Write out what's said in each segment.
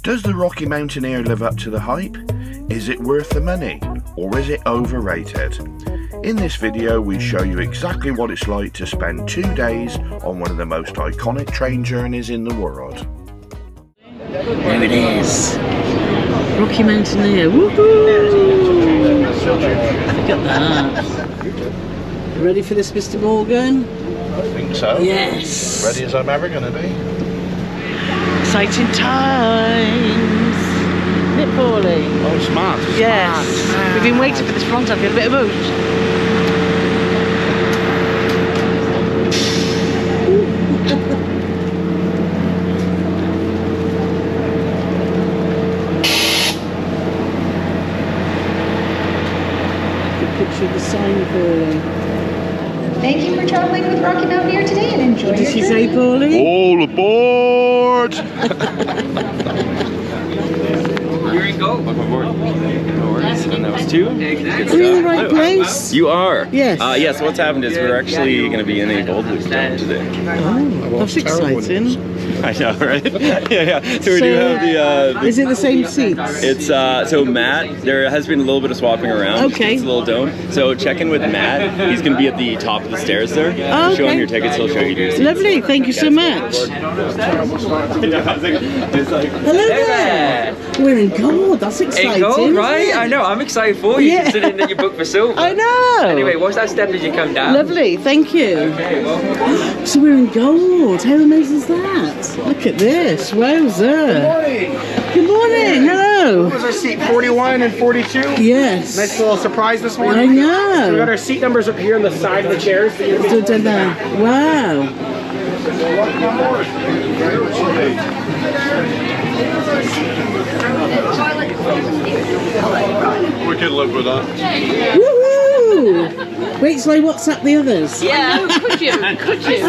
Does the Rocky Mountaineer live up to the hype? Is it worth the money, or is it overrated? In this video we show you exactly what it's like to spend 2 days on one of the most iconic train journeys in the world. There it is. Rocky Mountaineer. Woohoo! Look at that. Ready for this, Mr. Morgan? I think so. Yes. Ready as I'm ever going to be. Exciting times. Isn't it, Paulie? Oh, smart. Yes. We've been waiting for this for a long time. Get a bit of mood. Picture of the sign, Paulie. Thank you for traveling with Rocky Mountaineer today and enjoy What did your she journey. say, Paulie? All aboard! You're in goal. Welcome aboard. No worries. And that was 2. Are we in the right place? You are. Yes. Yes. What's happened is we're actually going to be in a gold loop today. Oh, that's exciting. I know, right? yeah. So we do have the. Is it the same seats? It's so Matt. There has been a little bit of swapping around. Okay. It's a little dome. So check in with Matt. He's going to be at the top of the stairs there. Oh, okay. Show him your tickets. He'll show you your seats. Lovely. Thank you so much. Hello there. We're in gold. That's exciting. In gold, isn't right? it? I know, I'm excited for you, Yeah. considering that you booked for silver. I know. Anyway, watch that step as you come down. Lovely. Thank you. Okay, well. So we're in gold. How amazing is that? Look at this. Wowza. Good morning. Hello. This is our seat 41 and 42. Yes. Nice little surprise this I morning. know. So we got our seat numbers up here on the side of the chairs. Wow. We can live with that. Woohoo! Wait till I WhatsApp the others. Yeah, could you? Could you? I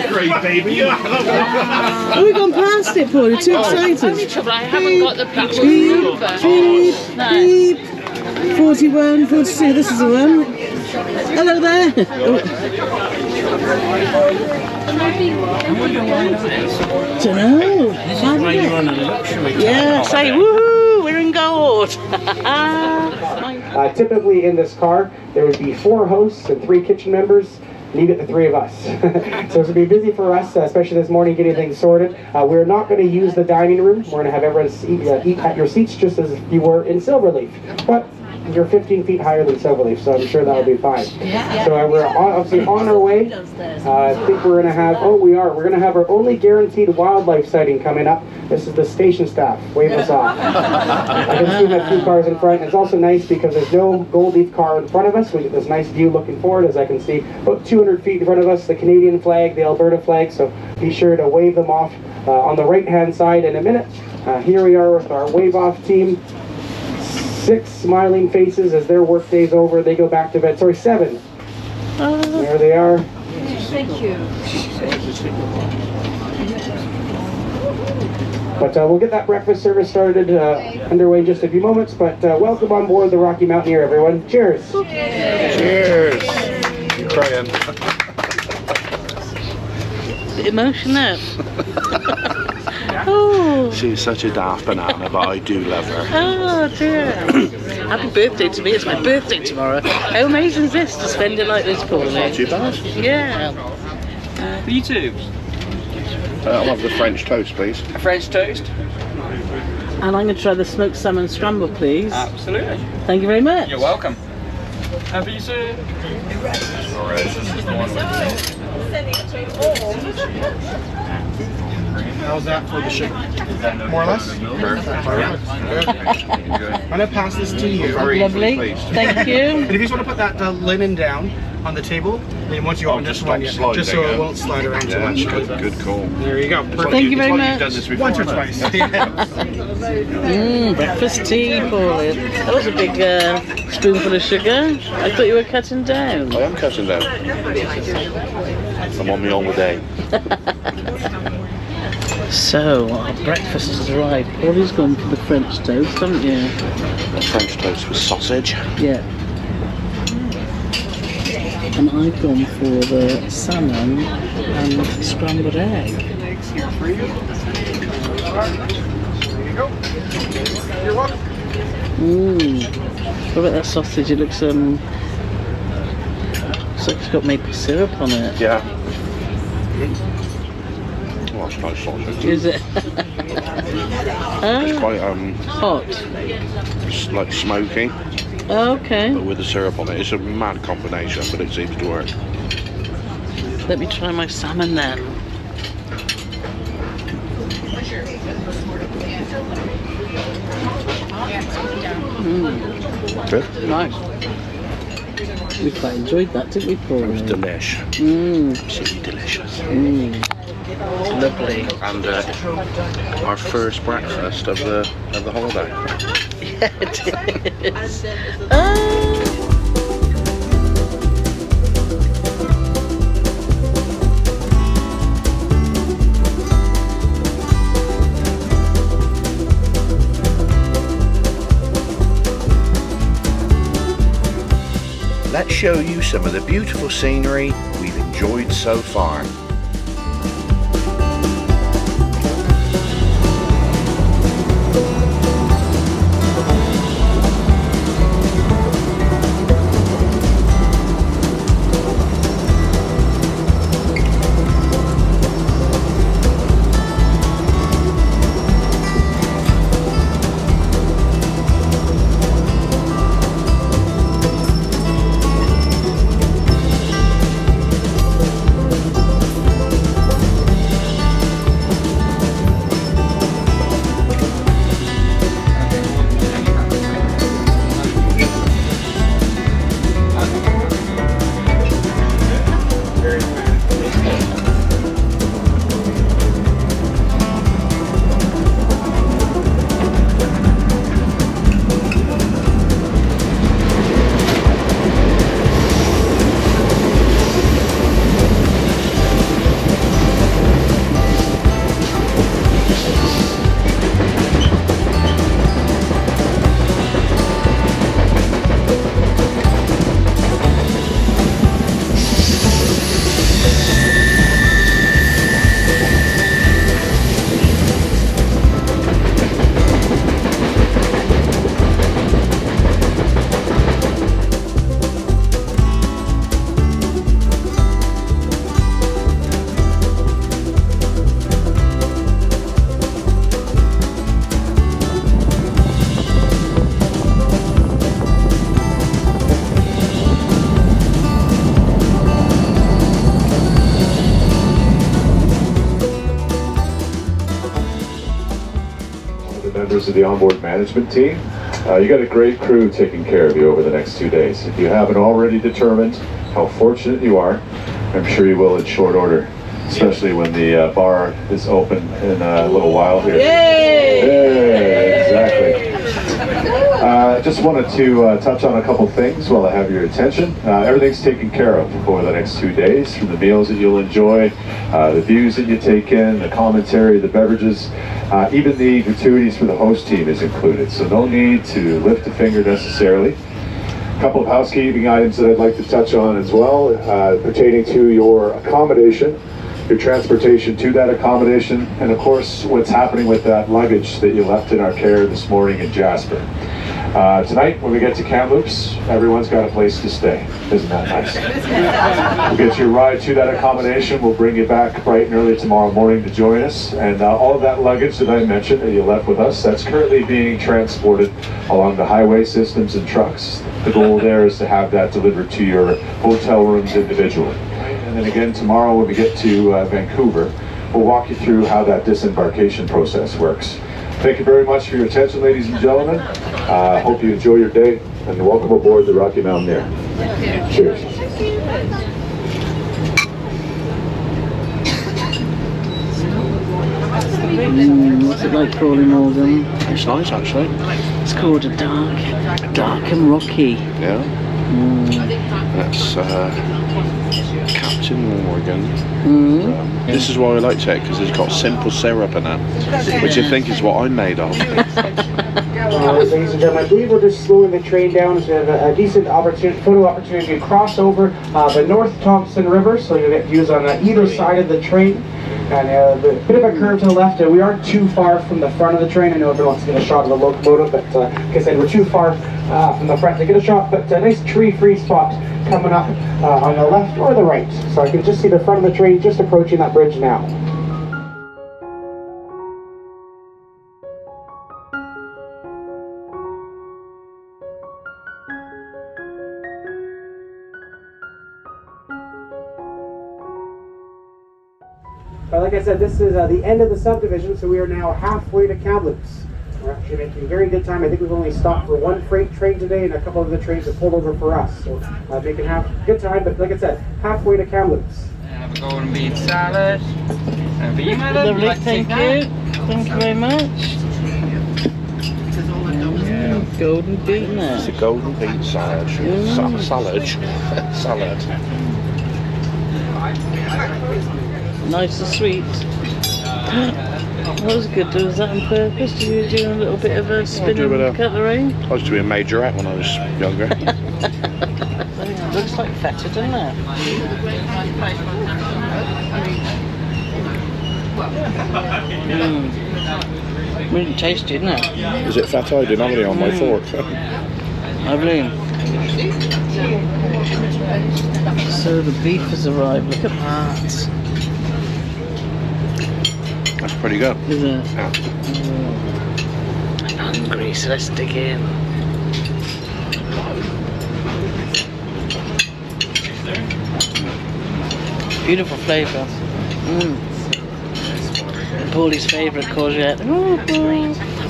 know. Great baby. Oh, we've gone past it, Paul. You're too excited. Only trouble, I haven't got the picture Beep, over. beep, No. beep. 41, 42, this is the one. Hello there. Dunno. This is why you're on a luxury. Yeah, say woohoo, we're in gold. Typically in this car, there would be 4 hosts and 3 kitchen members. And you get the 3 of us. So it's going to be busy for us, especially this morning getting things sorted. We're not going to use the dining room. We're going to have everyone eat at your seats just as you were in Silverleaf. But you're 15 feet higher than Silverleaf, so I'm sure that'll be fine. So we're obviously on our way. I think we're going to have, we're going to have our only guaranteed wildlife sighting coming up. This is the station staff. Wave us off. I can see a few cars in front. It's also nice because there's no gold leaf car in front of us. We get this nice view looking forward, as I can see about 200 feet in front of us, the Canadian flag, the Alberta flag, so be sure to wave them off on the right-hand side in a minute. Here we are with our wave-off team. 6 smiling faces as their work day's over. They go back to bed. Sorry, 7. There they are. Thank you. But we'll get that breakfast service started underway in just a few moments. But welcome on board the Rocky Mountaineer, everyone. Cheers. Cheers. You're crying. Emotional. Oh. She's such a daft banana, but I do love her. Oh dear. Happy birthday to me. It's my birthday tomorrow. How amazing is this to spend it like this, Paul? Not too bad. Yeah. You too. I'll have the French toast, please. A French toast? And I'm going to try the smoked salmon scramble, please. Absolutely. Thank you very much. You're welcome. Have you sir? How's that for the sugar? More or less? I'm going to pass this to you. Lovely. Thank you. And if you just want to put that linen down on the table, then once you open this one, just so it won't slide around too much. Good call. There you go. Perfect. Thank you very much. Once or twice. Breakfast tea, Paul. That was a big spoonful of sugar. I thought you were cutting down. I am cutting down. I'm on my own day. So, our breakfast has arrived. Paulie's gone for the French toast, haven't you? French toast with sausage. Yeah. And I've gone for the salmon and scrambled egg. What about that sausage? It looks like it's got maple syrup on it. Yeah. Oh, that's nice sausage. Is it? It's quite hot. like smoky, Okay. but with the syrup on it. It's a mad combination, but it seems to work. Let me try my salmon then. Good. Nice. We quite enjoyed that, didn't we, Paul? It was delish. Absolutely delicious. Lovely. And our first breakfast of the holiday. Yeah, it is. Let's show you some of the beautiful scenery we've enjoyed so far. Members of the onboard management team. You got a great crew taking care of you over the next 2 days. If you haven't already determined how fortunate you are, I'm sure you will in short order, especially when the bar is open in a little while here. Yay! Exactly. Just wanted to touch on a couple things while I have your attention. Everything's taken care of over the next 2 days, from the meals that you'll enjoy, the views that you take in, the commentary, the beverages, even the gratuities for the host team is included, so no need to lift a finger necessarily. A couple of housekeeping items that I'd like to touch on as well, pertaining to your accommodation, your transportation to that accommodation, and of course what's happening with that luggage that you left in our care this morning in Jasper. Tonight, when we get to Kamloops, everyone's got a place to stay. Isn't that nice? We'll get you a ride to that accommodation. We'll bring you back bright and early tomorrow morning to join us. And all of that luggage that I mentioned that you left with us, that's currently being transported along the highway systems and trucks. The goal there is to have that delivered to your hotel rooms individually. And then again, tomorrow when we get to Vancouver, we'll walk you through how that disembarkation process works. Thank you very much for your attention, ladies and gentlemen. Hope you enjoy your day, and welcome aboard the Rocky Mountaineer. Cheers. What's it like crawling Morgan? It's nice actually. It's called a dark and rocky. Yeah. That's Captain Morgan. This is why I like it, because it's got simple syrup in it, which I think is what I'm made of. Ladies and gentlemen, I believe we're just slowing the train down so we have a decent photo opportunity to cross over the North Thompson River, so you'll get views on either side of the train. And a bit of a curve to the left. We aren't too far from the front of the train. I know everyone wants to get a shot of the locomotive, but like I said, we're too far from the front to get a shot. But a nice tree-free spot coming up on the left or the right. So I can just see the front of the train just approaching that bridge now. Like I said, this is the end of the subdivision, so we are now halfway to Kamloops. We're actually making very good time. I think we've only stopped for one freight train today, and a couple of the trains have pulled over for us. So making good time, but like I said, halfway to Kamloops. Have a golden bean salad. And for you, madam, Lovely, like to thank take you. that? Thank you very much. Golden bean there. It's a golden bean salad. Salad. Nice and sweet. That was good. Was that on purpose? Did you do a little bit of a spin do a bit and of- cutlery? I used to be a majorette when I was younger. It looks like feta, doesn't it? Really tasty, isn't it? Is it feta? I didn't have any on my fork. Lovely. So the beef has arrived. Look at that. That's pretty good. Isn't it? Yeah. I'm hungry, so let's dig in. Beautiful flavour. Paulie's favourite courgette. I'm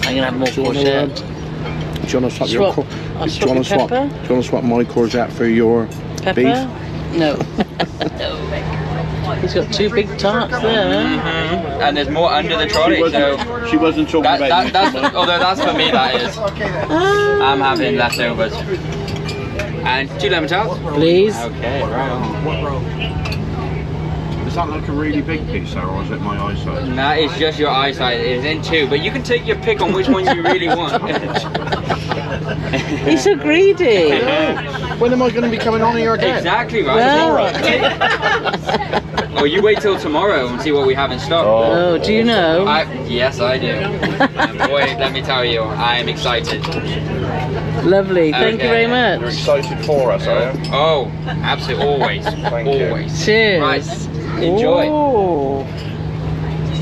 gonna have more courgette. Do you want to swap your? Swap. I'll Do swap you want your to swap? Do pepper. you want to swap my courgette for your Pepper? beef? No. He's got two big tarts there. And there's more under the trolley, so She wasn't talking about you. that's although that's for me, that is. I'm having leftovers. And 2 lemon tarts. Please. Okay, right on. Is that like a really big piece, or is it my eyesight? And that is just your eyesight. It is in 2, but you can take your pick on which ones you really want. He's so greedy. When am I going to be coming on here again? Exactly right. Well, Well, you wait till tomorrow and see what we have in stock. oh, do you know? Yes, I do. And boy, let me tell you, I am excited. Lovely. Thank you very You're much. excited for us, are you? Oh, absolutely, always, Thank you. always. Cheers. Right, enjoy. Oh,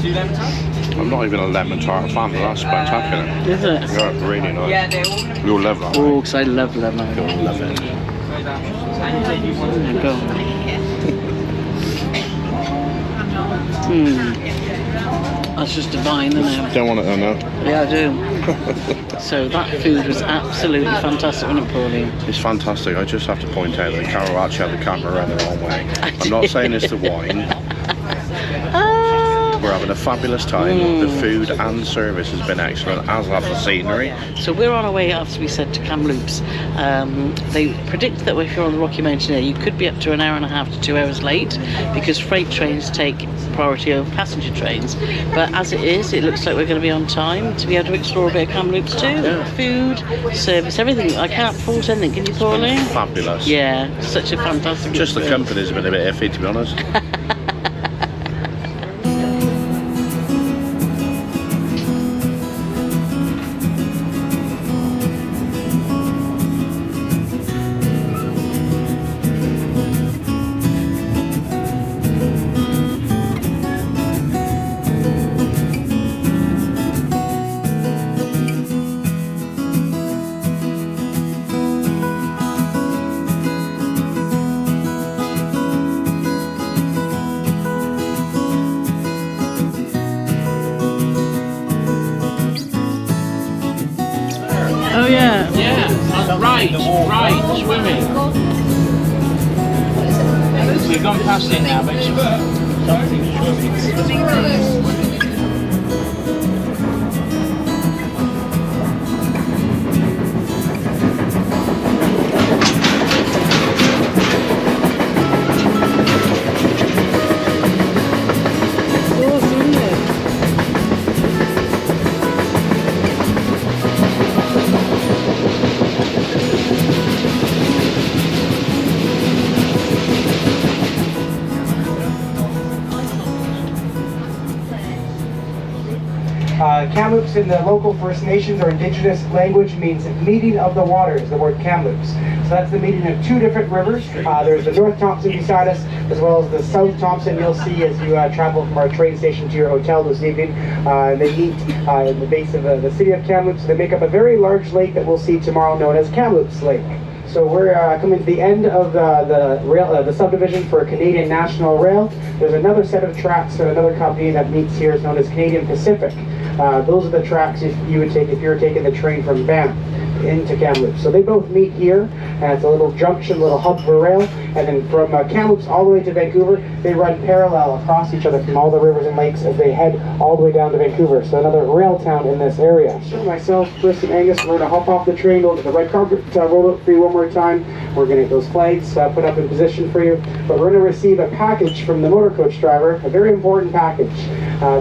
2 lemon tarts. I'm not even a lemon tart fan, but that's spectacular. is it? You're really nice. Yeah, they're all. You'll love that. Oh, because I love lemon. You'll love it. Go. That's just divine, isn't it? Don't want it, no. Yeah, I do. So that food was absolutely fantastic, wasn't it, Pauline? It's fantastic. I just have to point out that Carol actually had the camera around the wrong way. I'm not saying it's the wine. We're having a fabulous time. The food and service has been excellent, as have the scenery. So we're on our way, as we said, to Kamloops. They predict that if you're on the Rocky Mountaineer, you could be up to 1.5 hours to 2 hours late because freight trains take priority over passenger trains. But as it is, it looks like we're going to be on time to be able to explore a bit of Kamloops too. Yeah. Food, service, everything. I can't fault anything. Can you, Pauline? Fabulous. Yeah, such a fantastic Just the experience. company's been a bit iffy, to be honest. Oh yeah. Yeah, right, swimming. We've gone past it now, but something swimming. Kamloops in the local First Nations or Indigenous language means meeting of the waters, the word Kamloops. So that's the meeting of two different rivers. There's the North Thompson beside us, as well as the South Thompson you'll see as you travel from our train station to your hotel this evening. They meet in the base of the city of Kamloops. They make up a very large lake that we'll see tomorrow known as Kamloops Lake. So we're coming to the end of the subdivision for Canadian National Rail. There's another set of tracks and another company that meets here. It's known as Canadian Pacific. Those are the tracks you would take if you were taking the train from Banff into Kamloops. So they both meet here, and it's a little junction, little hub for rail. And then from Kamloops all the way to Vancouver, they run parallel across each other from all the rivers and lakes as they head all the way down to Vancouver. So another rail town in this area. So myself, Chris, and Angus, we're going to hop off the train, go to the red carpet, roll it for you one more time. We're going to get those flags put up in position for you. But we're going to receive a package from the motor coach driver, a very important package.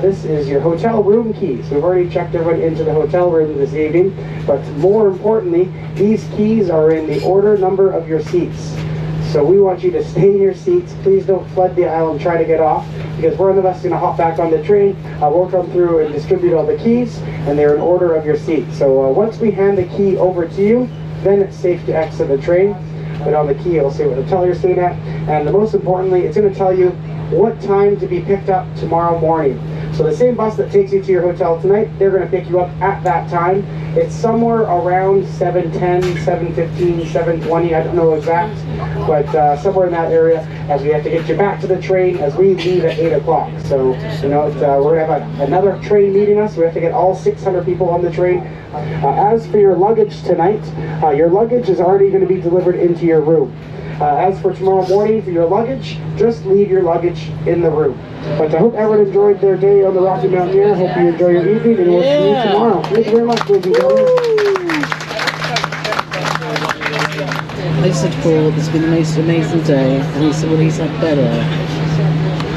This is your hotel room keys. We've already checked everyone into the hotel room this evening, but more importantly, these keys are in the order number of your seats. So we want you to stay in your seats. Please don't flood the aisle and try to get off, because one of us is going to hop back on the train. We'll come through and distribute all the keys, and they're in order of your seat. So once we hand the key over to you, then it's safe to exit the train. But on the key, it'll say what hotel you're staying at, and most importantly, it's going to tell you what time to be picked up tomorrow morning. So the same bus that takes you to your hotel tonight, they're going to pick you up at that time. It's somewhere around 7:10, 7:15, 7:20, I don't know exact, but somewhere in that area, as we have to get you back to the train as we leave at 8 o'clock. So, you know, we're going to have another train meeting us. We have to get all 600 people on the train. As for your luggage tonight, your luggage is already going to be delivered into your room. As for tomorrow morning, for your luggage, just leave your luggage in the room. But I hope everyone enjoyed their day on the Rocky Mountaineer. Hope you enjoy your evening, and we'll see you tomorrow. Thank you very much, ladies and gentlemen. I said, Paul, it's been the most amazing day, and he said, well, he's had better.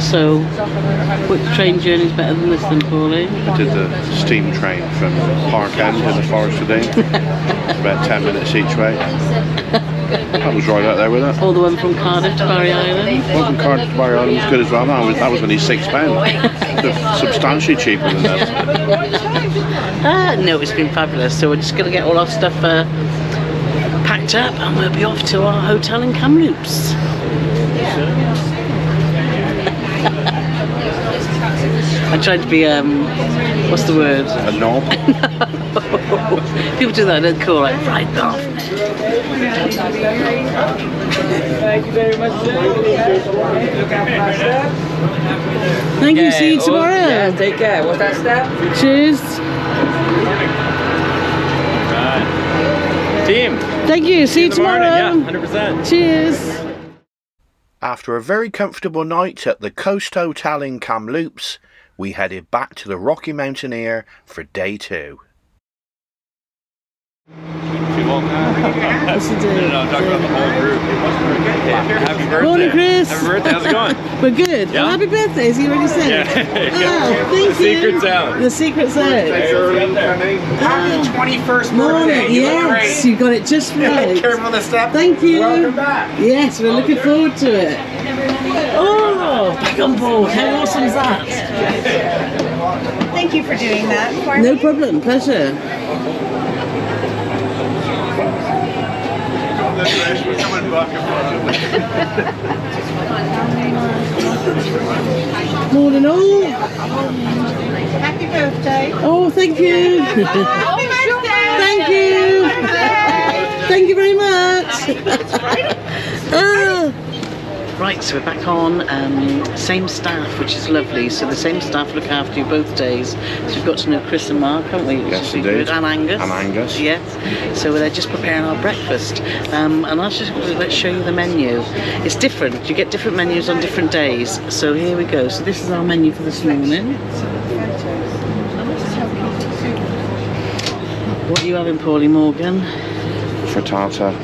So, what train journey is better than this then, Paulie? I did the steam train from Park End in the Forest of Dean. About 10 minutes each way. That was right out there with it. Or the one from Cardiff to Barry Island? The one from Cardiff to Barry Island was good as well. That was only £6. Substantially cheaper than that. No, it's been fabulous. So we're just going to get all our stuff packed up, and we'll be off to our hotel in Kamloops. I tried to be, what's the word? A knob. People do that, they're cool, like, right off. Thank you very much. Thank you, see you tomorrow. Yeah, take care. What's that step? Cheers. Right. Team. Thank you, see you tomorrow. Yeah, 100%. Cheers. After a very comfortable night at the Coast Hotel in Kamloops, we headed back to the Rocky Mountaineer for day 2. Too long now. What's the deal? No, I'm talking about the whole group. Happy birthday. Morning, Chris. Happy birthday, how's it going? We're good. Yeah? Well, happy birthday, as you already said. Yeah. Oh, thank The you. secret's out. The secret's out. Happy 21st Morning, birthday. yes, you got it just right. Careful the step. Thank you. Welcome back. Yes, we're looking forward to it. Oh, back on board. How awesome is that? Thank you for doing that for me. No problem, pleasure. Morning all. Happy birthday. Oh, thank you. Happy birthday. Thank you. Thank you very much. Right, so we're back on, same staff, which is lovely. So the same staff look after you both days. So we've got to know Chris and Mark, haven't we? Yes, indeed. indeed. And Angus. And Angus. Yes. So they're just preparing our breakfast. And let's show you the menu. It's different. You get different menus on different days. So here we go. So this is our menu for this morning. What are you having, Paulie Morgan? Frittata.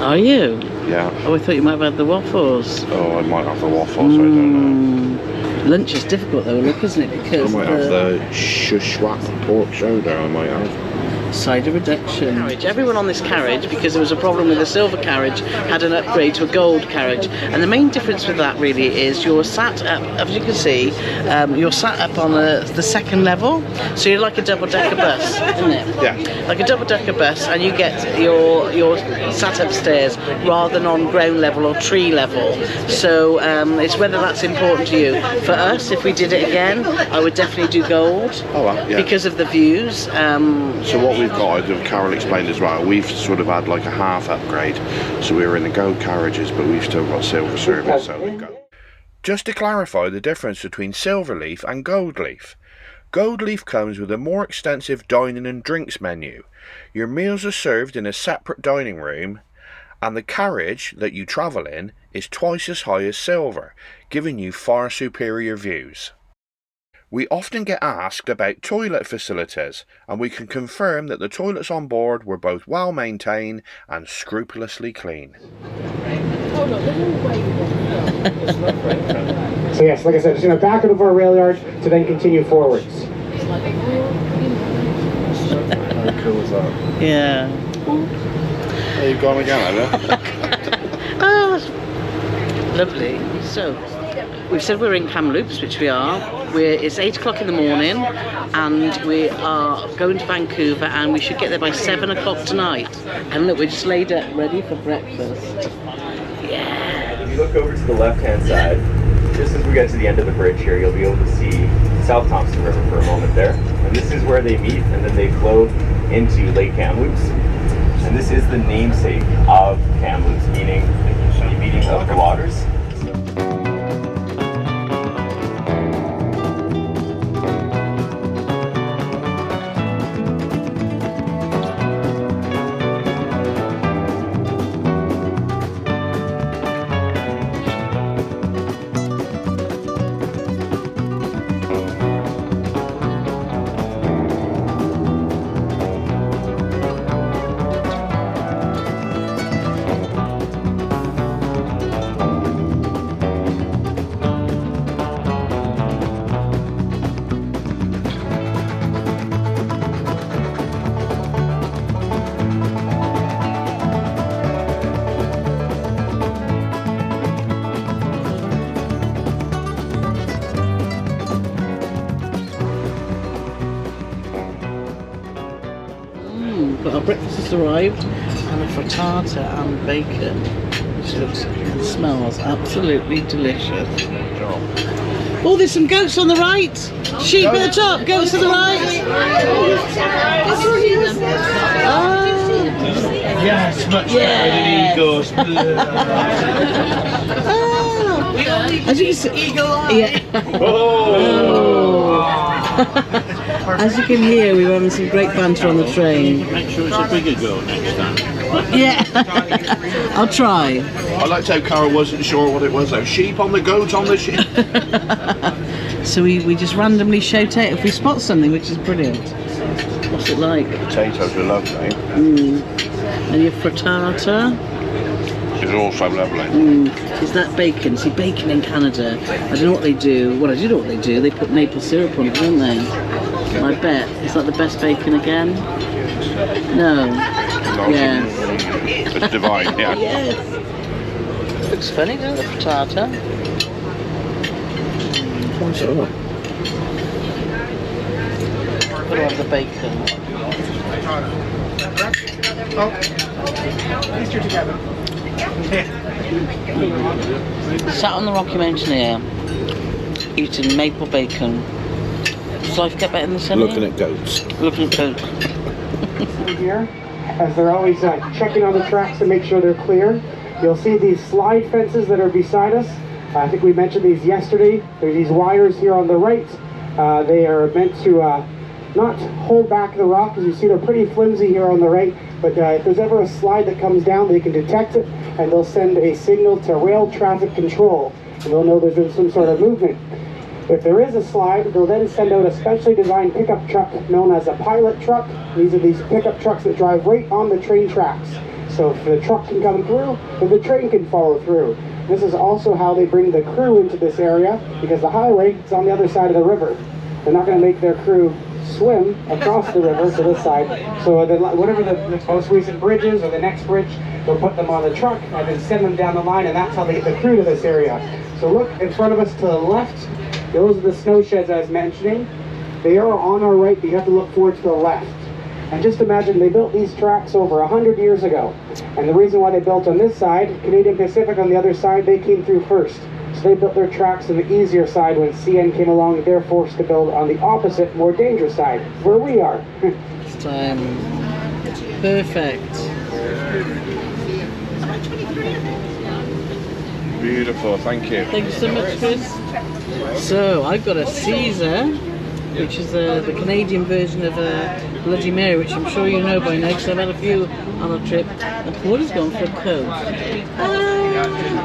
Are you? Yeah. Oh, I thought you might have had the waffles. Oh, I might have the waffles, I don't know. Lunch is difficult though, look, isn't it? I Because might have the shishwap pork shoulder, I might have. Cider reduction. Everyone on this carriage, because there was a problem with the silver carriage, had an upgrade to a gold carriage. And the main difference with that really is you're sat up, as you can see, you're sat up on the second level. So you're like a double-decker bus, isn't it? Yeah. Like a double-decker bus, and you get you're sat upstairs rather than on ground level or tree level. So it's whether that's important to you. For us, if we did it again, I would definitely do gold. Oh, well, yeah. Because of the views. So what we've got, Carol explained as well, we've sort of had like a half upgrade. So we were in the gold carriages, but we've still got silver service. So we've got. Just to clarify the difference between silver leaf and gold leaf. Gold leaf comes with a more extensive dining and drinks menu. Your meals are served in a separate dining room, and the carriage that you travel in is twice as high as silver, giving you far superior views. We often get asked about toilet facilities, and we can confirm that the toilets on board were both well maintained and scrupulously clean. So yes, like I said, just going to back out of our rail yard to then continue forwards. How cool is that? Yeah. There you've gone again, have you? Oh, lovely. So, we've said we're in Kamloops, which we are. It's 8 o'clock in the morning, and we are going to Vancouver, and we should get there by 7 o'clock tonight. And look, we're just laid up, ready for breakfast. Yeah. If you look over to the left-hand side, just as we get to the end of the bridge here, you'll be able to see South Thompson River for a moment there. And this is where they meet, and then they flow into Lake Kamloops. And this is the namesake of Kamloops, meaning the meeting of the waters. But our breakfast has arrived, and a frittata and bacon, which looks and smells absolutely delicious. Oh, there's some goats on the right. Sheep at the top, goats on the right. Oh. Yes, much better than eagles. Oh. As you can see, eagle eye. Yeah. Oh. As you can hear, we were having some great banter on the train. Make sure it's a bigger goat next time. Yeah, I'll try. I liked how Carol wasn't sure what it was though. Sheep on the goat on the sheep. So we just randomly shout out if we spot something, which is brilliant. What's it like? Potatoes are lovely. And your frittata. It's also lovely. Is that bacon? See, bacon in Canada, I don't know what they do. Well, I do know what they do. They put maple syrup on it, don't they? I bet. Is that the best bacon again? No. Yeah. It's divine, yeah. Yes. Looks funny, doesn't it, the frittata? Sure. Gotta have the bacon. These two together. Sat on the Rocky Mountaineer, eating maple bacon. Does life get better in the summer? Looking at goats. Looking at goats. Here, as they're always checking on the tracks to make sure they're clear. You'll see these slide fences that are beside us. I think we mentioned these yesterday. There's these wires here on the right. They are meant to not hold back the rock. As you see, they're pretty flimsy here on the right. But if there's ever a slide that comes down, they can detect it, and they'll send a signal to rail traffic control, and they'll know there's been some sort of movement. If there is a slide, they'll then send out a specially designed pickup truck known as a pilot truck. These are these pickup trucks that drive right on the train tracks. So if the truck can come through, then the train can follow through. This is also how they bring the crew into this area, because the highway is on the other side of the river. They're not going to make their crew swim across the river to this side. So whatever the most recent bridge is, or the next bridge, they'll put them on the truck and then send them down the line, and that's how they get the crew to this area. So look in front of us to the left. Those are the snow sheds I was mentioning. They are on our right, but you have to look forward to the left. And just imagine, they built these tracks over 100 years ago. And the reason why they built on this side, Canadian Pacific on the other side, they came through first. So they built their tracks on the easier side. When CN came along, they're forced to build on the opposite, more dangerous side, where we are. This time. Perfect. Beautiful, thank you. Thank you so much, Chris. So, I've got a Caesar, which is the Canadian version of a Bloody Mary, which I'm sure you know by now, because I've had a few on a trip. And Paul has gone for a Coke.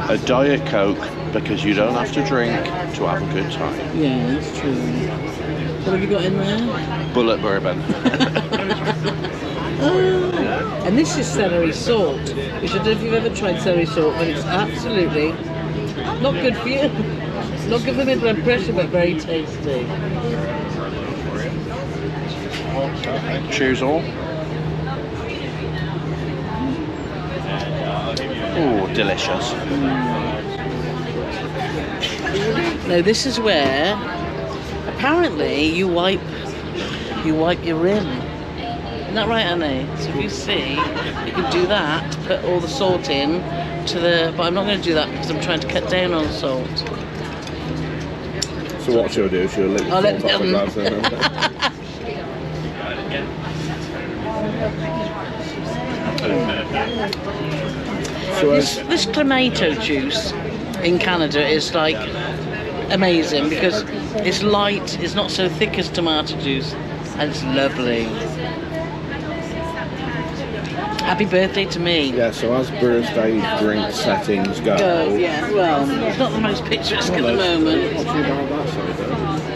A Diet Coke, because you don't have to drink to have a good time. Yeah, that's true. What have you got in there? Bullet bourbon. And this is celery salt, which I don't know if you've ever tried celery salt, but it's absolutely not good for you. Not good for mid blood pressure, but very tasty. Cheers all. Oh, delicious. Now this is where apparently you wipe your rim. Isn't that right, Annie? So if you see, you can do that, put all the salt in to the, but I'm not going to do that because I'm trying to cut down on salt. So what she'll do, she'll lick the salt off the glass then. So this tomato juice in Canada is like amazing because it's light, it's not so thick as tomato juice, and it's lovely. Happy birthday to me. yeah, so as birthday drink settings go. Yeah, well, it's not the most picturesque at the moment. Not too bad that side, though.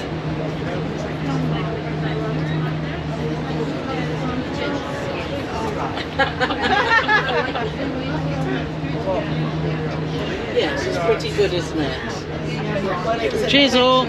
Yes, it's pretty good, isn't it? Cheers all.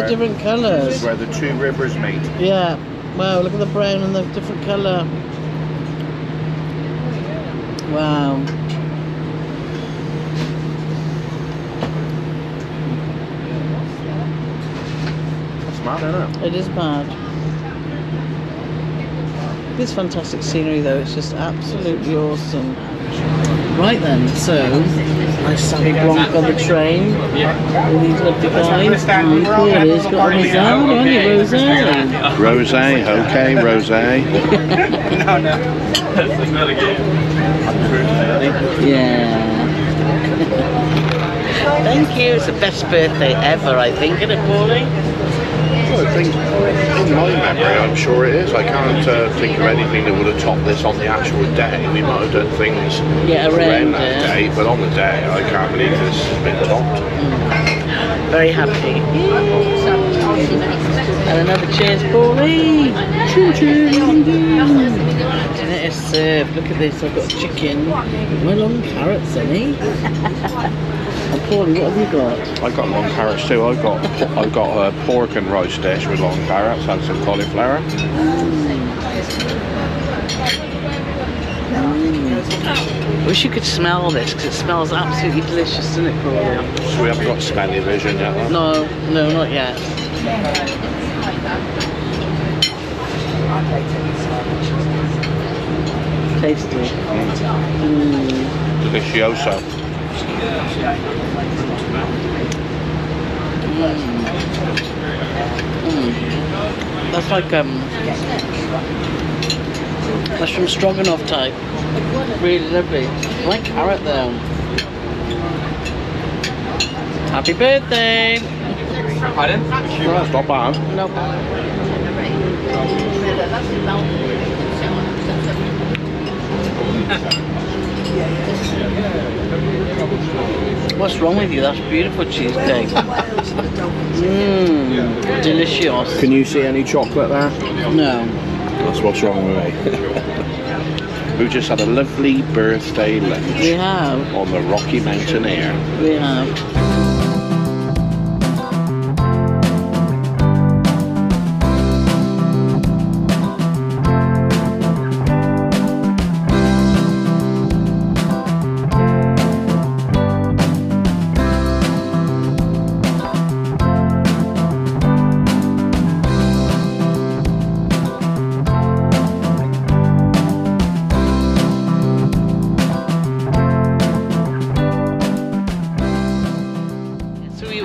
Different colours. Where the two rivers meet. Yeah. Wow, look at the brown and the different colour. Wow. That's mad, isn't it? It is bad. This fantastic scenery though, it's just absolutely awesome. Right then, so nice Savvy Blanc on the train. All these lovely guys. And Paul has got on his own, haven't you, Rose? Rose, okay, Rose. No. That's not a game. Yeah. Thank you. It's the best birthday ever, I think, isn't it, Paulie? I think, in my memory, I'm sure it is. I can't think of anything that would have topped this on the actual day. We might have done things around that day, but on the day, I can't believe this has been topped. Very happy. And another cheers, Paulie. Cheers. And it is served. Look at this. I've got chicken. My long carrots, Sonny. And Paulie, what have you got? I've got long carrots too. I've got a pork and rice dish with long carrots and some cauliflower. Wish you could smell this because it smells absolutely delicious, doesn't it, Paulie? So we haven't got smelly vision yet, though? No, not yet. Tasty. Delicioso. That's like mushroom stroganoff type. Really lovely. I like carrot though. Happy birthday! Pardon? That's not bad. No bad. What's wrong with you? That's beautiful cheesecake. Delicious. Can you see any chocolate there? No. That's what's wrong with me. We've just had a lovely birthday lunch. We have. On the Rocky Mountaineer. We have.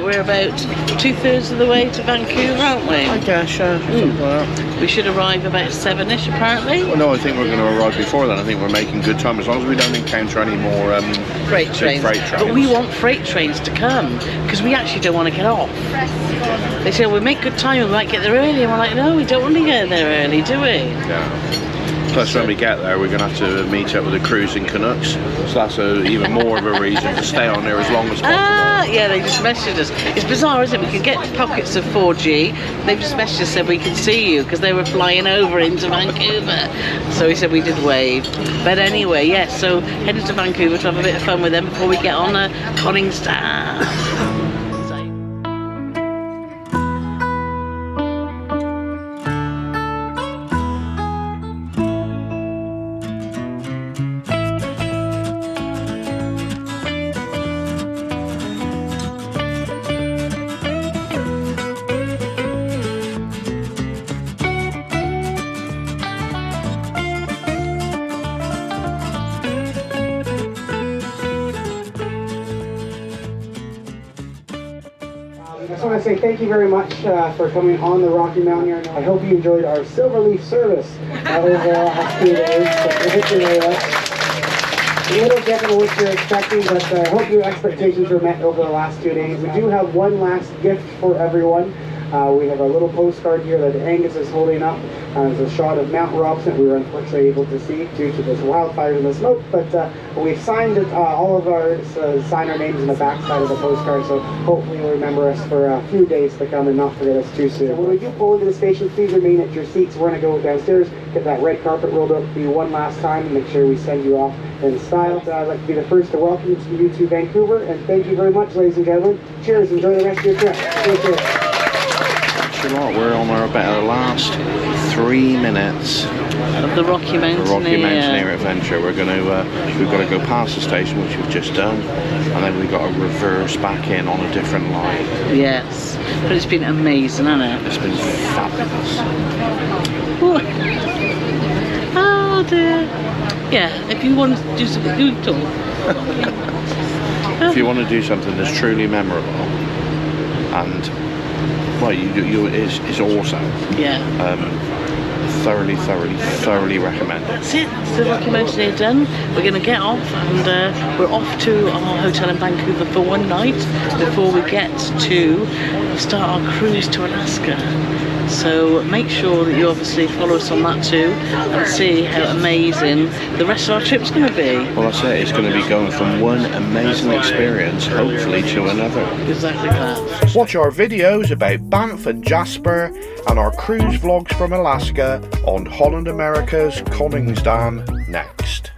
We're about 2/3 of the way to Vancouver, aren't we? I guess, something like that. We should arrive about 7ish apparently. Well, no, I think we're going to arrive before then. I think we're making good time as long as we don't encounter any more freight trains. But we want freight trains to come because we actually don't want to get off. They say, we'll make good time, we might get there early. And we're like, no, we don't want to get there early, do we? Yeah. Plus, when we get there, we're going to have to meet up with the cruising Canucks. So that's even more of a reason to stay on there as long as possible. Yeah, they just messaged us. It's bizarre, isn't it? We can get pockets of 4G. They've just messaged us, said we can see you because they were flying over into Vancouver. So we said we did wave. But anyway, yes, so headed to Vancouver to have a bit of fun with them before we get on a Konningsdam. I just want to say thank you very much for coming on the Rocky Mountaineer. I hope you enjoyed our Silverleaf service over the last 2 days. A little different than what you're expecting, but I hope your expectations were met over the last 2 days. We do have one last gift for everyone. We have a little postcard here that Angus is holding up. It's a shot of Mount Robson we were unfortunately able to see due to this wildfire and the smoke, but we've signed it, all of our sign our names in the back side of the postcard, so hopefully you'll remember us for a few days to come and not forget us too soon. So when we do pull into the station, please remain at your seats. We're going to go downstairs, get that red carpet rolled up for you one last time, and make sure we send you off in style. I'd like to be the first to welcome you to Vancouver, and thank you very much, ladies and gentlemen. Cheers, enjoy the rest of your trip. Cheers. We're on about the last 3 minutes of the Rocky Mountaineer adventure. We've got to go past the station, which we've just done, and then we've got to reverse back in on a different line. Yes, but it's been amazing, hasn't it? It's been fabulous. Oh dear. Yeah, if you want to do something, do it all. If you want to do something that's truly memorable and well, it's awesome. Yeah. Thoroughly recommend it. That's it. That's the Rocky Mountaineer done. We're going to get off, and we're off to our hotel in Vancouver for one night before we get to start our cruise to Alaska. So make sure that you obviously follow us on that too and see how amazing the rest of our trip's going to be. Well, that's it. It's going to be going from one amazing experience, hopefully, to another. Exactly that. Watch our videos about Banff and Jasper and our cruise vlogs from Alaska on Holland America's Konningsdam next.